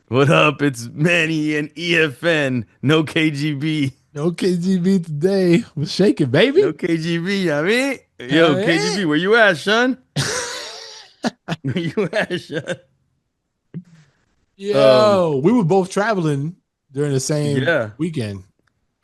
What up? It's Manny and EFN. No KGB. No KGB today. Was shaking, baby. No KGB, I mean. Yo, Hell KGB, yeah. where you at, son? Where you at, son? Um, Yo, we were both traveling during the same yeah, weekend.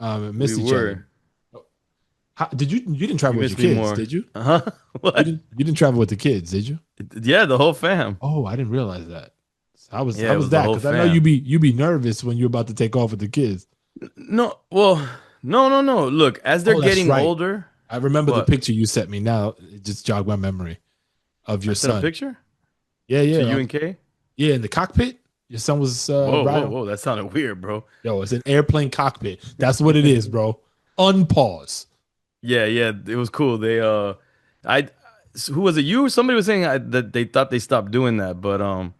And we missed each other. were. Did you? You didn't You travel with your missed me kids, more. did you? Uh-huh. You What? didn't. You didn't travel with the kids, did you? Yeah, the whole fam. Oh, I didn't realize that. So how Yeah, it was was the that? whole Because I know fam. you be nervous when you're about to take off with the kids. No, well, no. Look, as they're Oh, that's getting right. older, I remember the what? picture you sent me. Now it just jogged my memory of I your sent a son. picture Yeah, to yeah, you and Kay. yeah. In the cockpit, your son was riding. Whoa. That sounded weird, bro. Yo, it's an airplane cockpit. That's what it is, bro. Unpause. Yeah, it was cool. I, who was it? You? Somebody was saying that they thought they stopped doing that, but I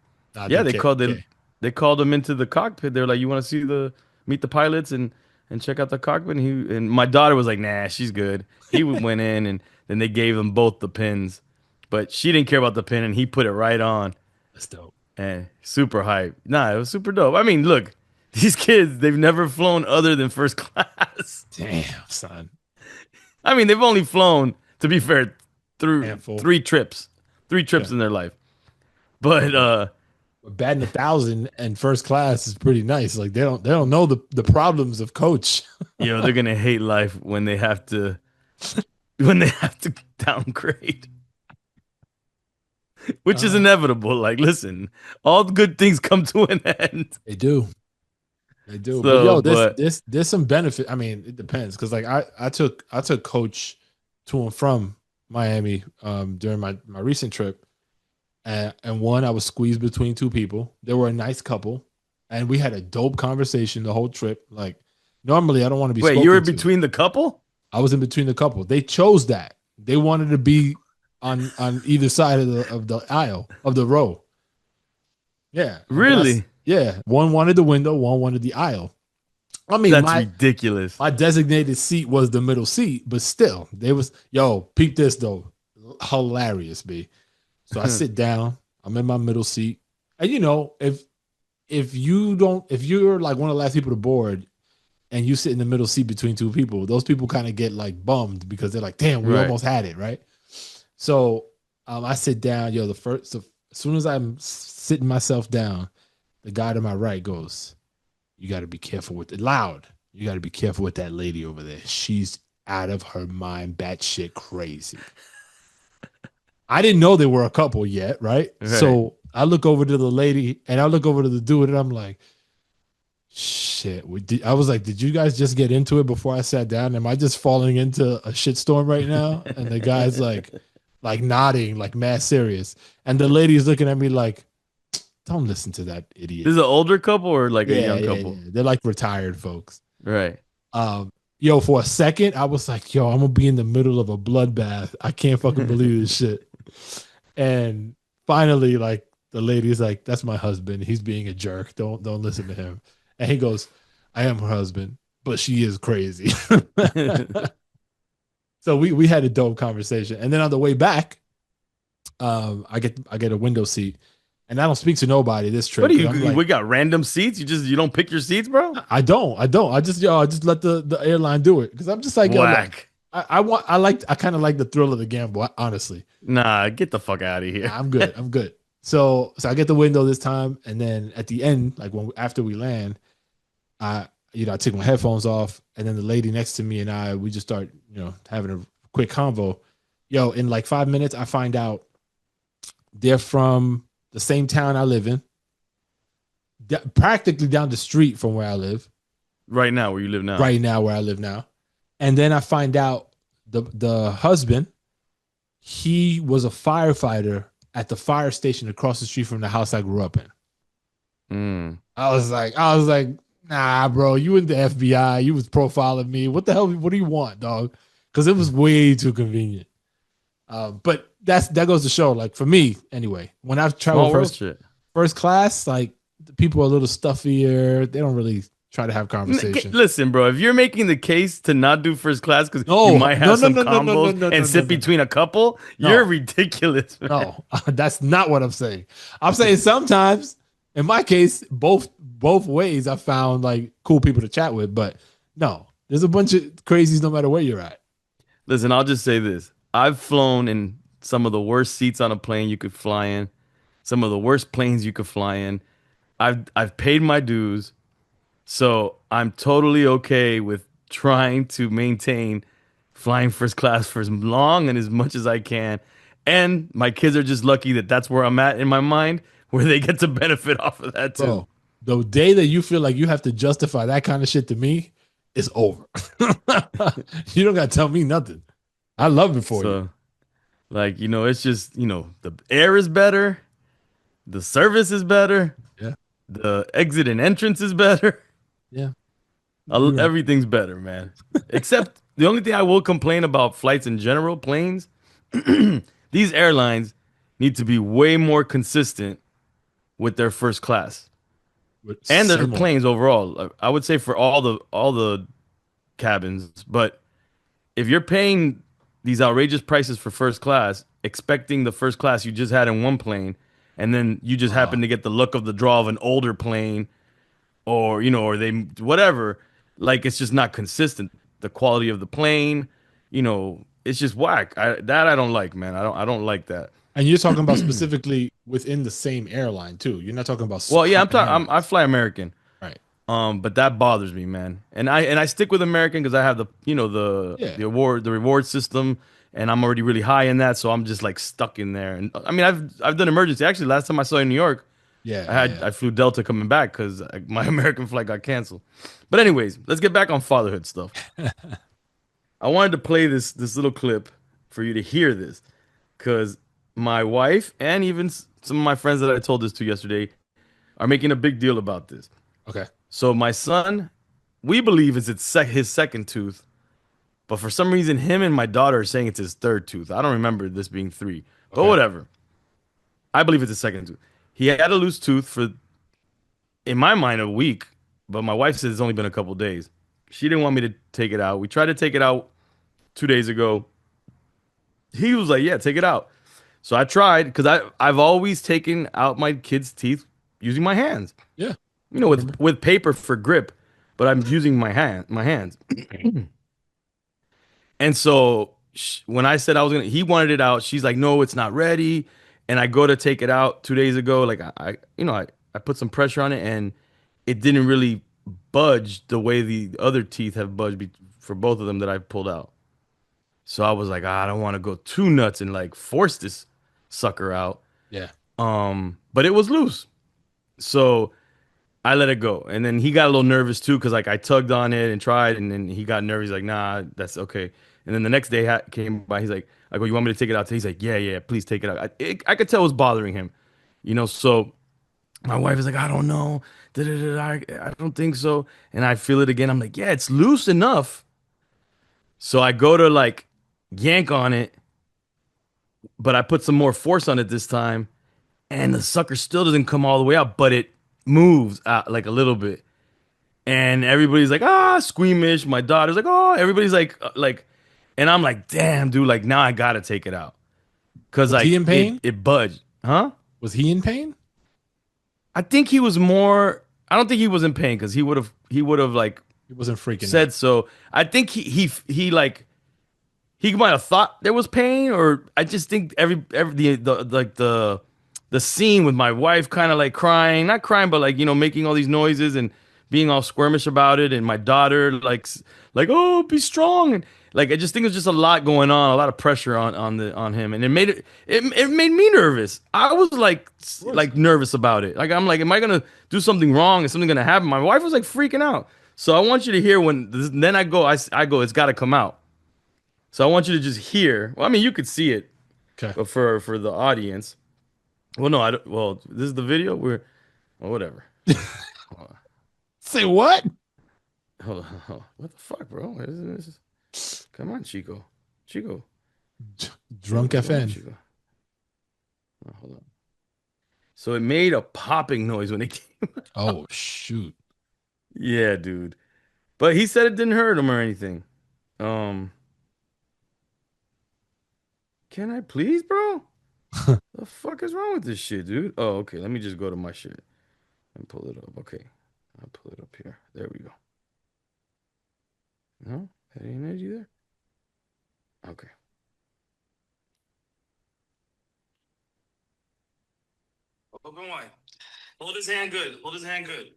yeah, think K. K. they called him into the cockpit. They were like, "You want to see meet the pilots and check out the cockpit?" And my daughter was like, "Nah, she's good." Went in and then they gave them both the pins, but she didn't care about the pin, and he put it right on That's dope. and super hype. Nah, it was super dope. I mean, look, these kids, they've never flown other than first class. Damn, son. I mean, they've only flown, to be fair, through Handful. three Yeah. trips in their life. But But batting 1,000 and first class is pretty nice. Like they don't know the problems of coach. they're gonna hate life when they have to downgrade, which is Uh, inevitable. Like, listen, all good things come to an end. they do. They do. But So, yo, but there's some benefit. I mean, it depends because like I took coach to and from Miami during my recent trip. And one, I was squeezed between two people. They were a nice couple, and we had a dope conversation the whole trip. Like, normally, I don't want to be wait, you were spoken to. between the couple? I was in between the couple. They chose that. They wanted to be on either side of the aisle of the row. Yeah, but Really? yeah, one wanted the window, one wanted the aisle. I mean, That's my ridiculous. my designated seat was the middle seat, but still, they was yo peep this though, hilarious, b. So I sit down. I'm in my middle seat, and if you're like one of the last people to board, and you sit in the middle seat between two people, those people kind of get like bummed because they're like, "Damn, we Right. almost had it, right?" So I sit down. Yo, as soon as I'm sitting myself down, the guy to my right goes, "You got to be careful with it." Loud. You got to be careful with that lady over there. She's out of her mind, batshit crazy. I didn't know they were a couple yet, right? Right. So I look over to the lady and I look over to the dude and I'm like, shit. I was like, did you guys just get into it before I sat down? Am I just falling into a shitstorm right now? And the guy's like nodding, like mad serious. And the lady's looking at me like, don't listen to that This idiot. is an older couple or like a Yeah, young yeah, couple? yeah. They're like retired folks. Right. Um, yo, for a second, I was like, yo, I'm gonna be in the middle of a bloodbath. I can't fucking believe this shit. And finally, like the lady's like, "That's my husband. He's being a jerk. Don't listen to him." And he goes, "I am her husband, but she is crazy." So we had a dope conversation. And then on the way back, I get a window seat, and I don't speak to nobody this What trip do because I'm you? like, We got random seats. You don't pick your seats, bro. I don't. I just let the airline do it because I'm just like, yo, look, Whack. I kind of like the thrill of the gamble, honestly. Nah, get the fuck out of here. I'm good. I'm good. So I get the window this time, and then at the end, like after we land, I take my headphones off, and then the lady next to me and we just start having a quick convo. Yo, in like 5 minutes, I find out they're from the same town I live in, practically down the street from where I live Right now, where you live now. right now, where I live now, and then I find out the husband, he was a firefighter at the fire station across the street from the house I grew up in. Mm. I was like, nah, bro, you in the FBI, you was profiling me. What the hell? What do you want, dog? Because it was way too convenient. But that goes to show, like for me anyway, when I've traveled Small world shit. first class, like the people are a little stuffier. They don't really try to have conversation. Listen, bro. If you're making the case to not do first class because you No, might no, have no, some no, no, no, no, combos no, and no, no, sit no, between a couple, you're no, ridiculous, man. no. That's not what I'm saying. I'm saying sometimes, in my case, both ways I found like cool people to chat with, but no, there's a bunch of crazies no matter where you're at. Listen, I'll just say this. I've flown in some of the worst seats on a plane you could fly in, some of the worst planes you could fly in. I've paid my dues, so I'm totally okay with trying to maintain flying first class for as long and as much as I can. And my kids are just lucky that that's where I'm at in my mind, where they get to benefit off of that too. Bro, the day that you feel like you have to justify that kind of shit to me, it's over. You don't gotta tell me nothing. I love it for you. So, like, it's just, the air is better, the service is better, Yeah, the exit and entrance is better. yeah. You're right. Everything's better, man. Except the only thing I will complain about flights in general, planes, these airlines need to be way more consistent with their first class and their Same old. planes overall. I would say for all the cabins, but if you're paying these outrageous prices for first class, expecting the first class you just had in one plane, and then you just Uh, happen to get the luck of the draw of an older plane, or or they whatever, like it's just not consistent. The quality of the plane, it's just whack. I don't like, man. I don't like that. and you're talking about specifically within the same airline too. You're not talking about Well, yeah, hopping I airlines, fly American. right? But that bothers me, man. And I stick with American because I have the Yeah, the reward system, and I'm already really high in that, so I'm just like stuck in there. And I mean, I've done emergency. Actually, last time I saw you in New York, yeah, I yeah. had I flew Delta coming back because my American flight got canceled. But anyways, let's get back on fatherhood stuff. Yeah. I wanted to play this little clip for you to hear this because my wife and even some of my friends that I told this to yesterday are making a big deal about this. Okay, So my son, we believe his second tooth, but for some reason, him and my daughter are saying it's his third tooth. I don't remember this being three, but okay. whatever. I believe it's his second tooth. He had a loose tooth for, in my mind, a week, but my wife says it's only been a couple days. She didn't want me to take it out. We tried to take it out 2 days ago. He was like, "Yeah, take it out." So I tried because I've always taken out my kids' teeth using my hands, Yeah, with remember? paper for grip, but I'm using my hands. And so when I said I was gonna, he wanted it out. She's like, "No, it's not ready." And I go to take it out 2 days ago. Like I put some pressure on it, and it didn't really budge the way the other teeth have budged for both of them that I pulled out. So I was like, I don't want to go too nuts and like force this sucker out. Yeah. But it was loose. So I let it go. And then he got a little nervous too, because like I tugged on it and tried, and then he got nervous. He's like, nah, that's okay. And then the next day came by. He's like, I go, you want me to take it out? He's like, yeah, yeah, please take it out. I could tell it was bothering him, So my wife is like, I don't know. I don't think so. And I feel it again. I'm like, yeah, it's loose enough. So I go to like yank on it, but I put some more force on it this time, and the sucker still doesn't come all the way out, but it moves out like a little bit. And everybody's like, squeamish. My daughter's like, oh, everybody's like, and I'm like, damn, dude, like now I gotta take it out because Was he like in it pain? it budged, huh? Was he in pain? I think he was more. I don't think he was in pain because he would have like He wasn't freaking said out. so. I think he like he might have thought there was pain, or I just think every the like the scene with my wife kind of like crying, not crying, but like making all these noises and being all squirmish about it, and my daughter like oh be strong, and like I just think there's just a lot going on, a lot of pressure on him, and it made me nervous. I was like Of course. like nervous about it. Like I'm like, am I gonna do something wrong? Is something gonna happen? My wife was like freaking out. So I want you to hear then I go, it's got to come out. So I want you to just hear. Well, I mean, you could see it, Okay. but for the audience, well, no, I don't. Well, this is the video. Well, whatever. Hold on. Say what? Hold on. Hold on. What the fuck, bro? What is this? Come on, Chico. Chico. Drunk What's wrong with FN. Chico? Oh, hold on. So it made a popping noise when it came. Oh shoot. Yeah, dude. But he said it didn't hurt him or anything. Um, can I please, bro? The fuck is wrong with this shit, dude? Oh, okay. Let me just go to my shit and pull it up. Okay. I'll pull it up here. There we go. No, any energy there? Okay. Open wide. Hold his hand good. Hold his hand good.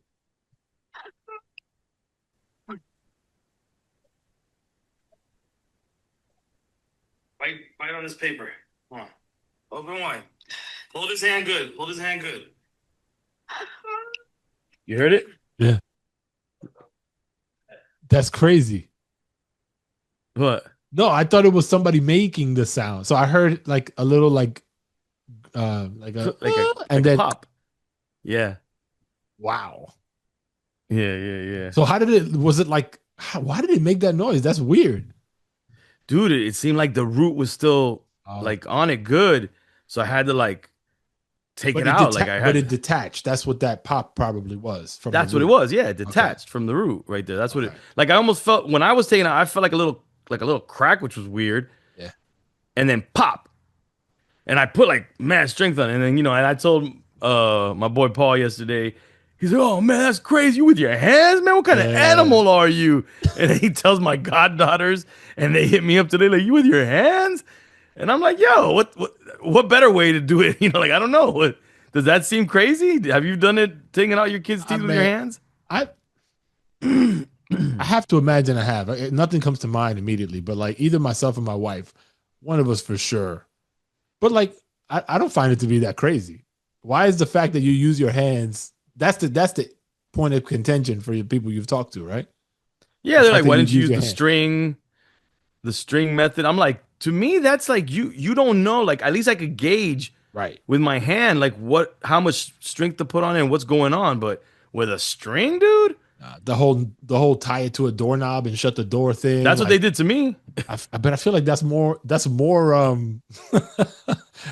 Bite on this paper. Come on. Open wide. Hold his hand good. Hold his hand good. You heard it? Yeah. That's crazy. What? No, I thought it was somebody making the sound. So I heard like a little like Like a and then pop. Yeah. wow. Yeah. So how did it was it like why did it make that noise? That's weird. Dude, it seemed like the root was still Oh. like on it good. So I had to like take it But it out. Like I but had it to, detached. That's what that pop probably was from the that's what it root. was. Yeah, Okay. detached from the root right there. That's what it Okay. like I almost felt when I was taking it out, I felt like a little crack, which was weird. Yeah. And then pop. And I put like mad strength on it. And then, and I told my boy Paul yesterday, he's like, oh man, that's crazy. You with your hands, man? What kind of Yeah. animal are you? And then he tells my goddaughters, and they hit me up today, like, you with your hands? And I'm like, yo, what better way to do it? Like, I don't know. What does that seem crazy? Have you done it taking out your kids' I teeth with your mean, hands? I I have to imagine I have. Nothing comes to mind immediately, but like either myself or my wife, one of us for sure. But like I don't find it to be that crazy. Why is the fact that you use your hands that's the point of contention for the people you've talked to, right? Yeah, The they're fact like, that why you didn't you use use your hand. the string method? I'm like, to me, that's like you don't know. Like, at least I could gauge Right. with my hand, like how much strength to put on it and what's going on. But with a string, dude, The whole tie it to a doorknob and shut the door thing. that's what they Like did to me. but I feel like that's more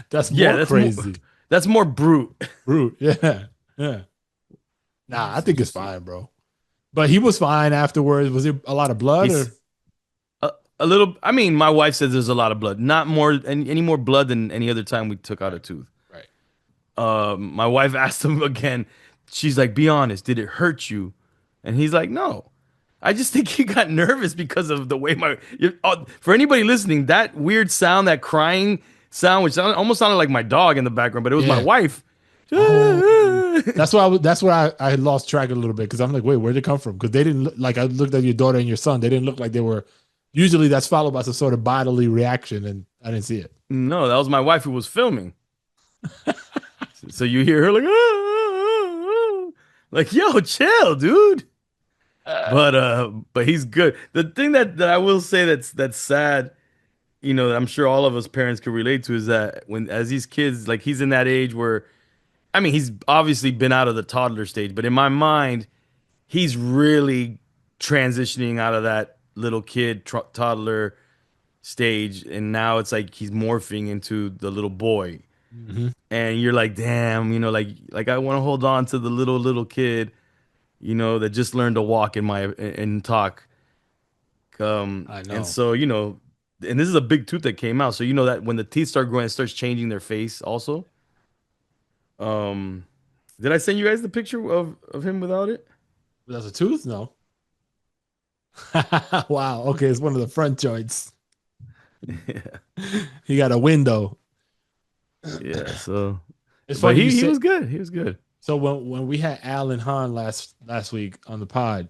that's Yeah, more crazy. that's more brute. Brute. Yeah. Yeah. Let Nah, me I see, think you it's see. fine, bro. But he was fine afterwards. Was there a lot of blood He's or a, a little. I mean, my wife says there's a lot of blood. Not more any more blood than any other time we took out a right, tooth. right. My wife asked him again. She's like, "Be honest. Did it hurt you?" And he's like, "No." I just think he got nervous because of the way for anybody listening, that weird sound, that crying sound, which almost sounded like my dog in the background, but it was my Yeah. wife. Oh, that's where I had lost track a little bit because I'm like, wait, where'd it come from? Because they didn't look like I looked at your daughter and your son. They didn't look like they were. Usually, that's followed by some sort of bodily reaction, and I didn't see it. No, that was my wife who was filming. So you hear her like, like, yo, chill, dude. But he's good. The thing that I will say that's sad, that I'm sure all of us parents could relate to is that when as these kids, like he's in that age where, I mean, he's obviously been out of the toddler stage, but in my mind, he's really transitioning out of that little kid toddler stage, and now it's like he's morphing into the little boy, Mhm. and you're like, damn, like I want to hold on to the little kid, that just learned to walk and talk. I And know. so, and this is a big tooth that came out. So, that when the teeth start growing, it starts changing their face also. Um, did I send you guys the picture of him without it? That's a tooth? No. Wow. Okay, it's one of the front joints. Yeah. He got a window. Yeah. So, It's but funny you he said was good. He was good. so when we had Alan Hahn last week on the pod.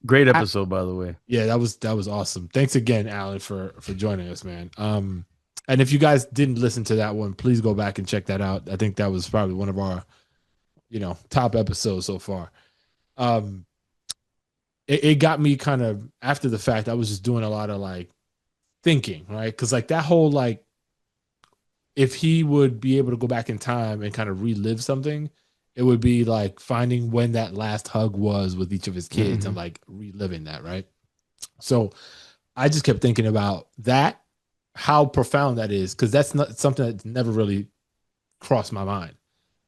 Great episode, by the way. Yeah, that was awesome. Thanks again, Alan, for joining us, man. And if you guys didn't listen to that one, please go back and check that out. I think that was probably one of our, top episodes so far. Um, it got me kind of after the fact. I was just doing a lot of like thinking, right? Because like that whole like, if he would be able to go back in time and kind of relive something, it would be like finding when that last hug was with each of his kids and Hmm. like reliving that, right? So I just kept thinking about that, how profound that is, because that's not something that's never really crossed my mind.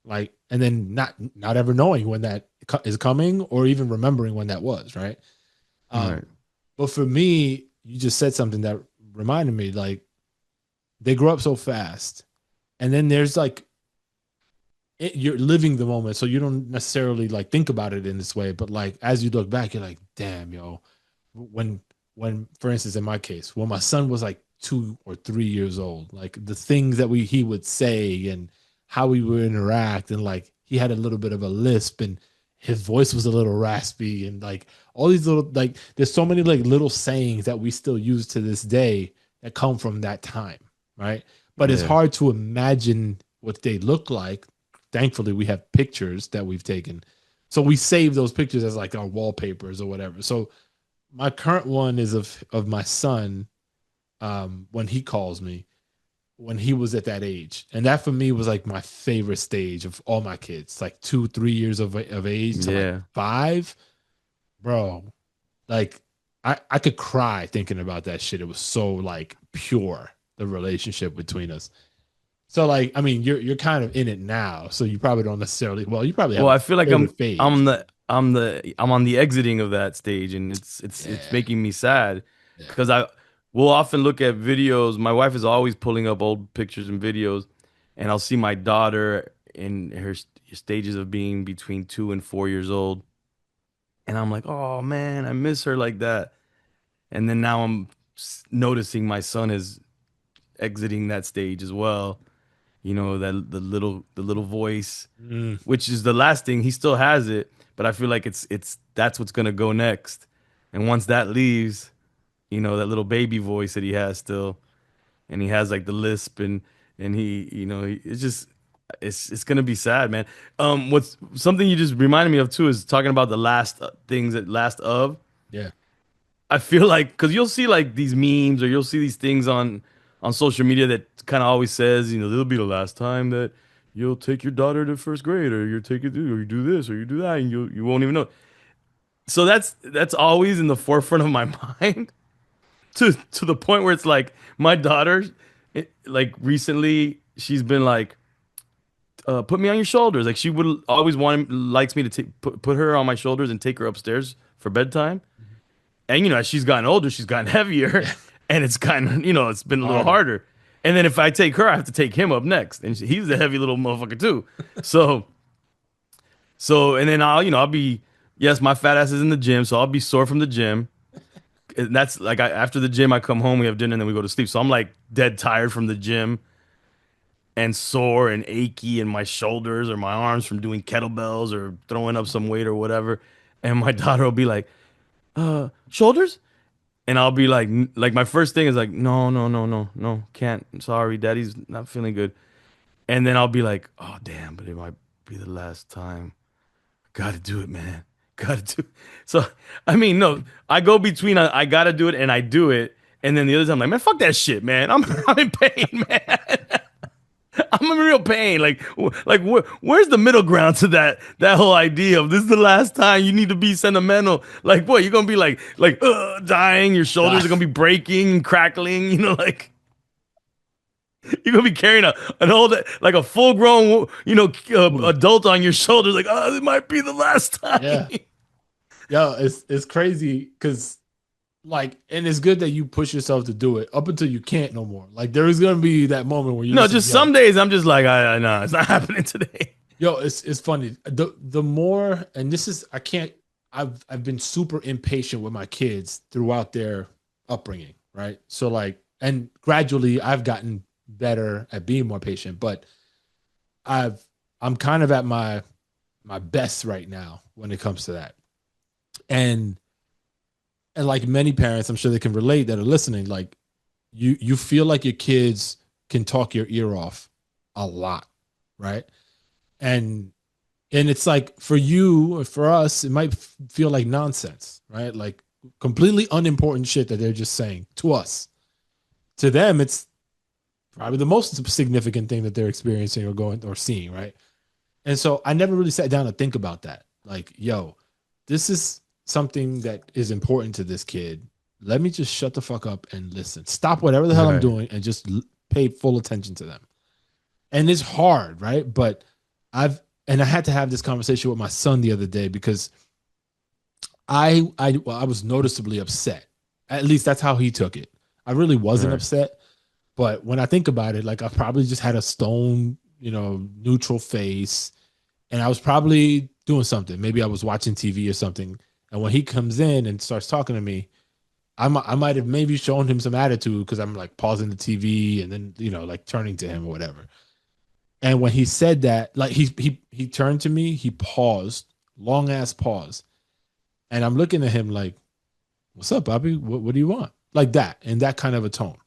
Like, and then not ever knowing when that is coming or even remembering when that was, right? Right. Um, but for me, you just said something that reminded me, like they grow up so fast, and then there's like you're living the moment, so you don't necessarily like think about it in this way. But like as you look back, you're like, damn, yo, when for instance, in my case, when my son was like 2 or 3 years old, like the things that we he would say and how we would interact, and like he had a little bit of a lisp and his voice was a little raspy, and like all these little like there's so many like little sayings that we still use to this day that come from that time, right? But it's Yeah. hard to imagine what they look like. Thankfully, we have pictures that we've taken, so we save those pictures as like our wallpapers or whatever. So my current one is of my son, when he calls me when he was at that age, and that for me was like my favorite stage of all my kids, like 2 3 years of age to like Yeah. 5, bro. Like I could cry thinking about that shit. It was so like pure, the relationship between us. So like, I mean, you're kind of in it now, so you probably don't necessarily. Well, you probably have Well, a I feel like favorite phase. I'm on the exiting of that stage, and it's Yeah, making me sad yeah. because I will often look at videos. My wife is always pulling up old pictures and videos, and I'll see my daughter in her stages of being between 2 and 4 years old, and I'm like, oh man, I miss her like that. And then now I'm noticing my son is exiting that stage as well. You know, that the little voice, Mm, which is the last thing. He still has it, but I feel like it's that's what's gonna go next. And once that leaves, you know, that little baby voice that he has still, and he has like the lisp, and he, you know, it's just it's gonna be sad, man. What's something you just reminded me of too is talking about the last things that last of. yeah. I feel like because you'll see like these memes or you'll see these things on social media that kind of always says, you know, it'll be the last time that you'll take your daughter to first grade, or you'll take it to, or you do this, or you do that, and you won't even know. So that's always in the forefront of my mind to the point where it's like my daughter, like recently, she's been like, put me on your shoulders. Like she would always likes me to put her on my shoulders and take her upstairs for bedtime. Mhm. And you know, as she's gotten older, she's gotten heavier, Yeah, and it's kind of, you know, it's been a little harder. harder. And then if I take her, I have to take him up next, and he's a heavy little motherfucker too. So and then I'll be, yes, my fat ass is in the gym, so I'll be sore from the gym. And that's like after the gym, I come home, we have dinner, and then we go to sleep. So I'm like dead tired from the gym and sore and achy in my shoulders or my arms from doing kettlebells or throwing up some weight or whatever. And my daughter will be like, shoulders? And I'll be like my first thing is like, no, no, no, no, no, can't. Sorry, daddy's not feeling good. And then I'll be like, oh damn, but it might be the last time. Gotta do it, man. Gotta do it. So I mean, no, I go between I gotta do it and I do it. And then the other time I'm like, man, fuck that shit, man. I'm in pain, man. I'm in real pain. Like, where's the middle ground to that whole idea of this is the last time you need to be sentimental? Like, boy, you're gonna be like dying. Your shoulders are gonna be breaking and crackling. You know, like you're gonna be carrying an old like a full grown adult on your shoulders. Like, oh, it might be the last time. Yeah. Yo, it's crazy because like, and it's good that you push yourself to do it up until you can't no more. Like there is gonna be that moment where you're No, just like, just some days I'm just like, I no, it's not happening today. yo, it's funny. The more, and this is I can't. I've been super impatient with my kids throughout their upbringing, right? So like, and gradually I've gotten better at being more patient, but I've I'm kind of at my best right now when it comes to that. And like many parents, I'm sure they can relate that are listening, like you feel like your kids can talk your ear off a lot, right? And it's like for you or for us, it might feel like nonsense, right? Like completely unimportant shit that they're just saying to us. To them, it's probably the most significant thing that they're experiencing or going or seeing, right? And so I never really sat down to think about that. Like, yo, this is something that is important to this kid. Let me just shut the fuck up and listen. Stop whatever the hell I'm Right. doing and just pay full attention to them. And it's hard, right? But I had to have this conversation with my son the other day because I was noticeably upset. At least that's how he took it. I really wasn't Right. upset, but when I think about it, like I probably just had a stone, neutral face. and I was probably doing something. Maybe I was watching TV or something. And when he comes in and starts talking to me, I might have maybe shown him some attitude because I'm like pausing the TV and then like turning to him or whatever. And when he said that, like he turned to me, he paused, long ass pause, and I'm looking at him like, "What's up, Bobby? What do you want?" Like that, in that kind of a tone.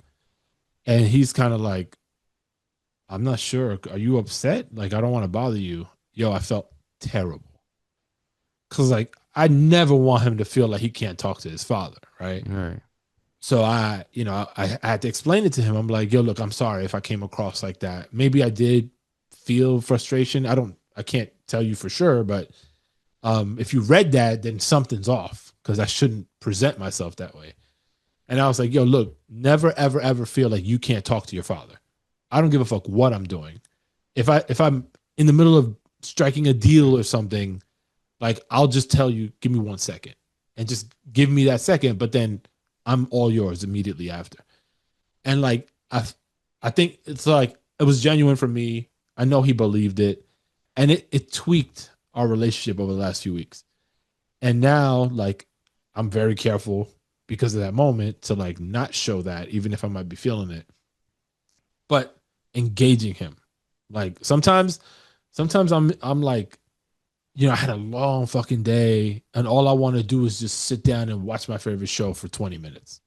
And he's kind of like, "I'm not sure. Are you upset? Like I don't want to bother you." Yo, I felt terrible because like I never want him to feel like he can't talk to his father, right? Right. So I had to explain it to him. I'm like, yo, look, I'm sorry if I came across like that. Maybe I did feel frustration. I can't tell you for sure, but if you read that, then something's off because I shouldn't present myself that way. And I was like, yo, look, never, ever, ever feel like you can't talk to your father. I don't give a fuck what I'm doing. If I'm in the middle of striking a deal or something, like I'll just tell you, give me 1 second and just give me that second, but then I'm all yours immediately after. And like I think it's like it was genuine for me. I know he believed it. And it tweaked our relationship over the last few weeks. And now like I'm very careful because of that moment to like not show that, even if I might be feeling it. But engaging him. Like sometimes I'm like, I had a long fucking day and all I want to do is just sit down and watch my favorite show for 20 minutes.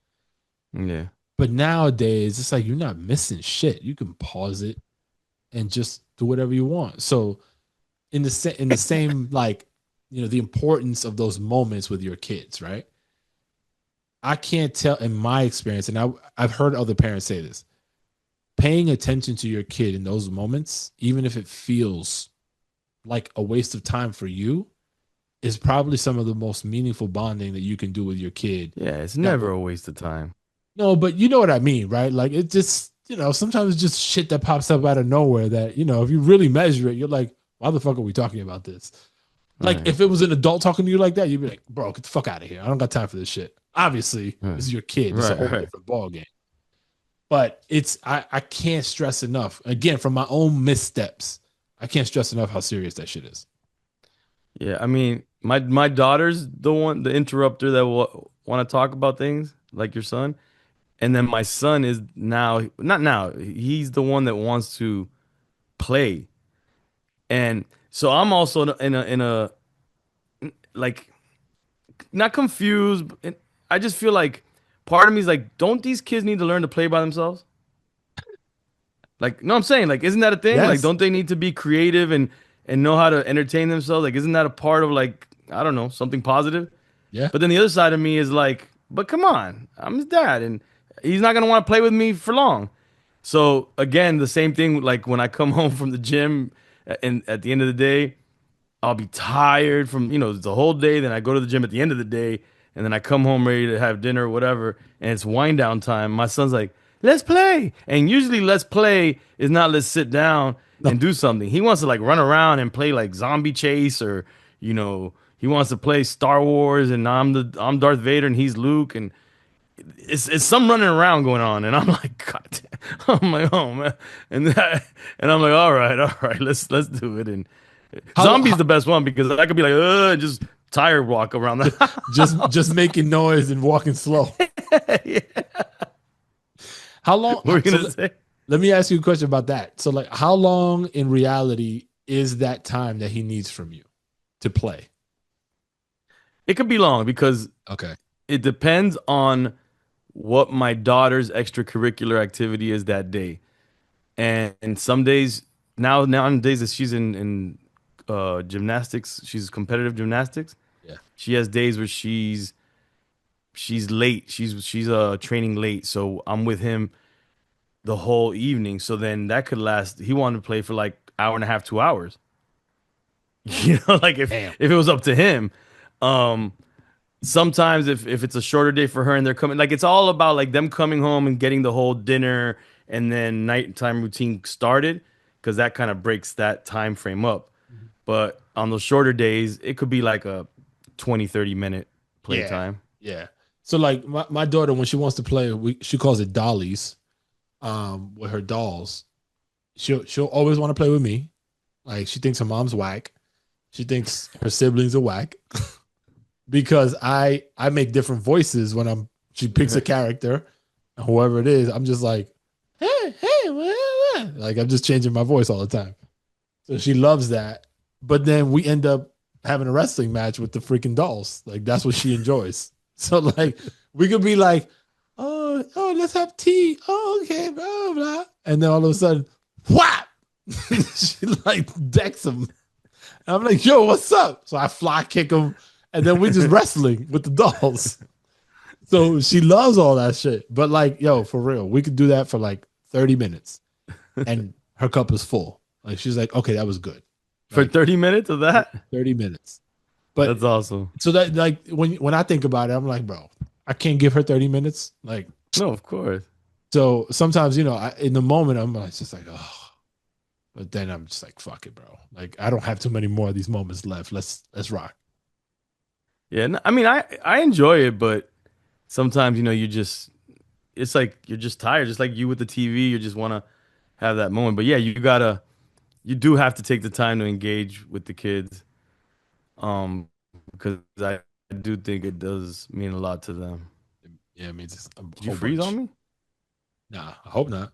Yeah. But nowadays, it's like you're not missing shit. You can pause it and just do whatever you want. So in the same like, the importance of those moments with your kids, right? I can't tell in my experience, and I've heard other parents say this, paying attention to your kid in those moments, even if it feels like a waste of time for you, is probably some of the most meaningful bonding that you can do with your kid. Yeah, it's That never will, a waste of time. no, but you know what I mean, right? Like it just, sometimes it's just shit that pops up out of nowhere that, if you really measure it, you're like, why the fuck are we talking about this? Like Right. if it was an adult talking to you like that, you'd be like, bro, get the fuck out of here. I don't got time for this shit. Obviously, Right. this is your kid. It's a Right. whole Right. different ball game. But I can't stress enough. Again, from my own missteps, I can't stress enough how serious that shit is. Yeah. I mean, my daughter's the interrupter that will want to talk about things like your son, and then my son is now not now. He's the one that wants to play, and so I'm also in a like not confused. But I just feel like part of me is like, don't these kids need to learn to play by themselves? Like, no, I'm saying, like, isn't that a thing? Like, Yes. don't they need to be creative and know how to entertain themselves? Like, isn't that a part of like, I don't know, something positive? Yeah. But then the other side of me is like, but come on, I'm his dad, and he's not gonna want to play with me for long. So again, the same thing. Like when I come home from the gym, and at the end of the day, I'll be tired from, the whole day. Then I go to the gym at the end of the day, and then I come home ready to have dinner or whatever, and it's wind down time. My son's like, "Let's play," and usually "let's play" is not "let's sit down No. and do something." He wants to like run around and play like zombie chase, or he wants to play Star Wars, and I'm Darth Vader and he's Luke, and it's some running around going on, and I'm like, God, I'm like, oh man, and I'm like, all right, let's do it. And zombie's How the best one because I could be like, just tire walk around the just house. making noise and walking slow. Yeah. How long? What were you So gonna say? let me ask you a question about that. So like, how long in reality is that time that he needs from you to play? It could be long because Okay. it depends on what my daughter's extracurricular activity is that day. And some days nowadays that she's in gymnastics, she's competitive gymnastics. Yeah. She has days where she's late. She's training late, so I'm with him the whole evening. So then that could last. He wanted to play for like hour and a half, 2 hours. Like Damn. if it was up to him. Um, Sometimes if it's a shorter day for her and they're coming, like it's all about like them coming home and getting the whole dinner and then nighttime routine started because that kind of breaks that time frame up. Mhm. But on those shorter days, it could be like a 20-30 minute Yeah. playtime. Yeah. So like my daughter, when she wants to play, she calls it dollies, with her dolls. She'll always want to play with me. Like she thinks her mom's whack. She thinks her siblings are whack because I make different voices when I'm she picks a character, whoever it is. I'm just like, hey, hey, like I'm just changing my voice all the time. So she loves that. But then we end up having a wrestling match with the freaking dolls. Like that's what she enjoys. So like we could be like, oh, let's have tea. Oh, okay, blah blah. And then all of a sudden, whap! She like decks him. And I'm like, yo, what's up? So I fly kick him, and then we just wrestling with the dolls. So she loves all that shit. But like, yo, for real, we could do that for like 30 minutes, and her cup is full. Like she's like, okay, that was good. For Like 30 minutes of that? 30 minutes. But That's awesome. so that like when I think about it, I'm like, bro, I can't give her 30 minutes. Like, No, of course. so sometimes, in the moment, I'm like, just like, oh, but then I'm just like, fuck it, bro. Like, I don't have too many more of these moments left. Let's rock. Yeah, I mean, I enjoy it, but sometimes, you just it's like you're just tired, just like you with the TV, you just want to have that moment. But yeah, you do have to take the time to engage with the kids, because I do think it does mean a lot to them. Yeah, it means it's a Did you whole freeze on bunch. me? Nah, I hope not.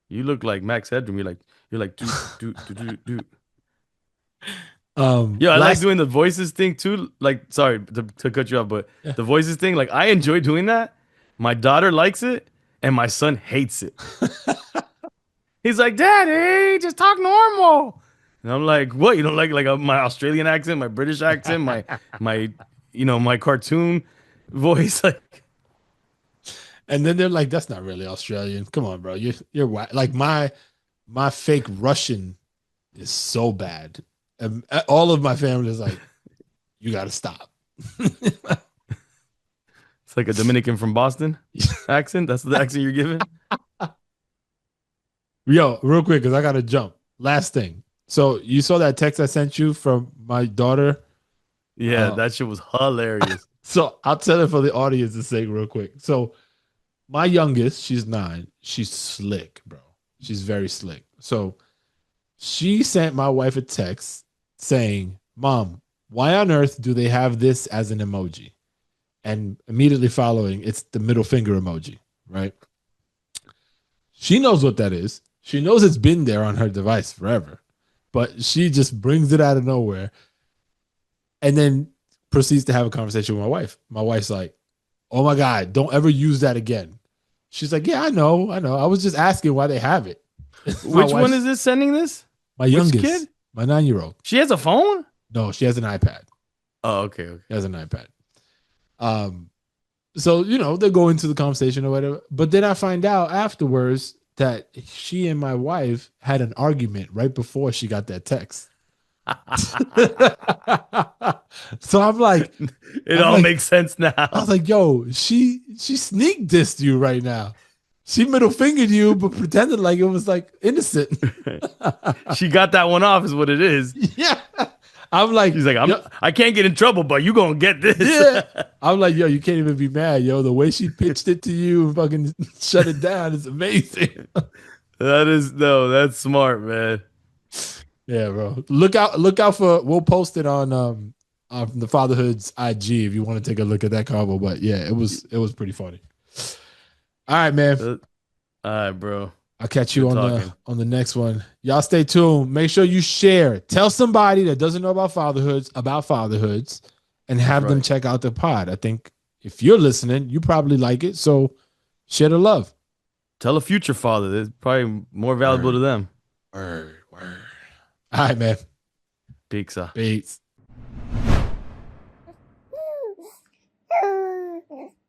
You look like Max Headroom. You're like doot doot doot doot doot. Yeah, I like Last, doing the voices thing too. Like, sorry to cut you off, but yeah. the voices thing, like, I enjoy doing that. My daughter likes it, and my son hates it. He's like, Daddy, just talk normal. And I'm like, what? You don't like my Australian accent, my British accent, my cartoon voice? Like, And then they're like, that's not really Australian. Come on, bro. You're like my fake Russian is so bad. And all of my family is like, you got to stop. it's like a Dominican from Boston accent. That's the accent you're giving. Yo, real quick, because I got to jump. Last thing. So you saw that text I sent you from my daughter. Yeah, Uh, that shit was hilarious. so I'll tell it for the audience's sake, real quick. So my youngest, she's 9. She's slick, bro. She's very slick. So she sent my wife a text saying, Mom, why on earth do they have this as an emoji? And immediately following, it's the middle finger emoji, right? She knows what that is. She knows it's been there on her device forever, but she just brings it out of nowhere and then proceeds to have a conversation with my wife. My wife's like, oh my God, don't ever use that again. She's like, yeah, I know. I was just asking why they have it. My Which one wife, is this sending this? my Which youngest, kid? my 9-year-old. She has a phone? No, she has an iPad. Oh, okay, okay. She has an iPad. Um, so they go into the conversation or whatever. But then I find out afterwards that she and my wife had an argument right before she got that text. So I'm like, It all makes sense I was now. like, yo, she sneak dissed you right now. She middle fingered you, but pretended like it was like innocent. She got that one off, is what it is. Yeah. I'm like, She's like, yo, I can't get in trouble, but you gonna get this. yeah. I'm like, yo, you can't even be mad, yo. The way she pitched it to you and fucking shut it down is amazing. That is no, that's smart, man. Yeah, bro. Look out for we'll post it on the Fatherhood's IG if you want to take a look at that combo. But yeah, it was pretty funny. All right, man. All right, bro. I'll catch you Good on the talking. on the next one. Y'all stay tuned. Make sure you share. Tell somebody that doesn't know about fatherhoods and That's have them right. check out the pod. I think if you're listening, you probably like it. So share the love. Tell a future father. It's probably more valuable Word, to them. word, word. All right, man. Pizza. Peace.